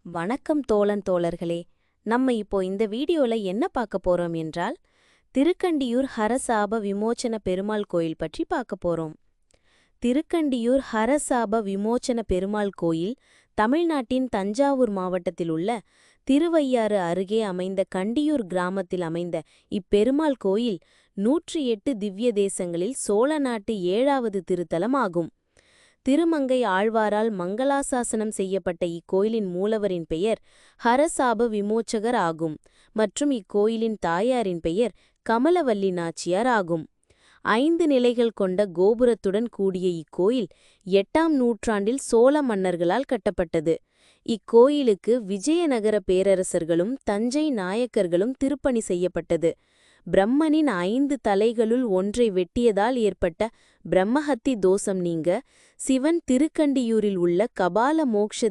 வணக்கம் தோழர்களே. நம்ம இப்போ இந்த வீடியோல என்ன பார்க்க போறோம் என்றால், திருக்கண்டியூர் ஹரசாப விமோச்சன பெருமாள் கோயில் பற்றி பார்க்க போறோம். திருக்கண்டியூர் ஹரசாப விமோச்சன பெருமாள் கோயில் தமிழ்நாட்டின் தஞ்சாவூர் மாவட்டத்தில் உள்ள திருவையாறு அருகே அமைந்த கண்டியூர் கிராமத்தில் அமைந்த இப்பெருமாள் கோயில் 108 திவ்ய தேசங்களில் சோழ நாட்டு 7வது திருத்தலம் ஆகும். திருமங்கை ஆழ்வாரால் மங்களாசாசனம் செய்யப்பட்ட இக்கோயிலின் மூலவரின் பெயர் ஹரசாப விமோச்சகர் ஆகும் மற்றும் இக்கோயிலின் தாயாரின் பெயர் கமலவல்லி நாச்சியார் ஆகும். 5 நிலைகள் கொண்ட கோபுரத்துடன் கூடிய இக்கோயில் 8ஆம் நூற்றாண்டில் சோழ மன்னர்களால் கட்டப்பட்டது. இக்கோயிலுக்கு விஜயநகர பேரரசர்களும் தஞ்சை நாயக்கர்களும் திருப்பணி செய்யப்பட்டது. பிரம்மனின் 5 தலைகளுள் ஒன்றை வெட்டியதால் ஏற்பட்ட பிரம்மஹத்தி தோஷம் நீங்க சிவன் திருக்கண்டியூரில் உள்ள கபால மோக்ஷ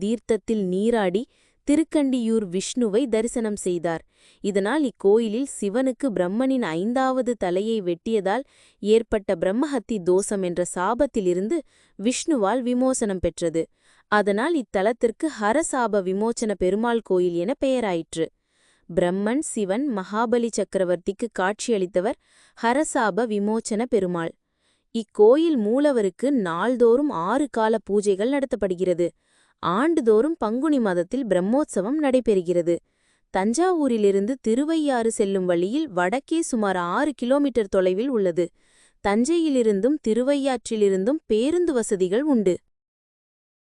தீர்த்தத்தில் நீராடி திருக்கண்டியூர் விஷ்ணுவை தரிசனம் செய்தார். இதனால் இக்கோயிலில் சிவனுக்கு பிரம்மனின் 5வது தலையை வெட்டியதால் ஏற்பட்ட பிரம்மஹத்தி தோஷம் என்ற சாபத்திலிருந்து விஷ்ணுவால் விமோசனம் பெற்றது. அதனால் இத்தலத்திற்கு ஹரசாப விமோச்சன பெருமாள் கோயில் என பெயராயிற்று. பிரம்மன் சிவன் மகாபலி சக்கரவர்த்திக்கு காட்சியளித்தவர் ஹரசாப விமோச்சன பெருமாள். இக்கோயில் மூலவருக்கு நாள்தோறும் 6 கால பூஜைகள் நடத்தப்படுகிறது. ஆண்டுதோறும் பங்குனி மாதத்தில் பிரம்மோற்சவம் நடைபெறுகிறது. தஞ்சாவூரிலிருந்து திருவையாறு செல்லும் வழியில் வடக்கே சுமார் 6 கிலோமீட்டர் தொலைவில் உள்ளது. தஞ்சையிலிருந்தும் திருவையாற்றிலிருந்தும் பேருந்து வசதிகள் உண்டு.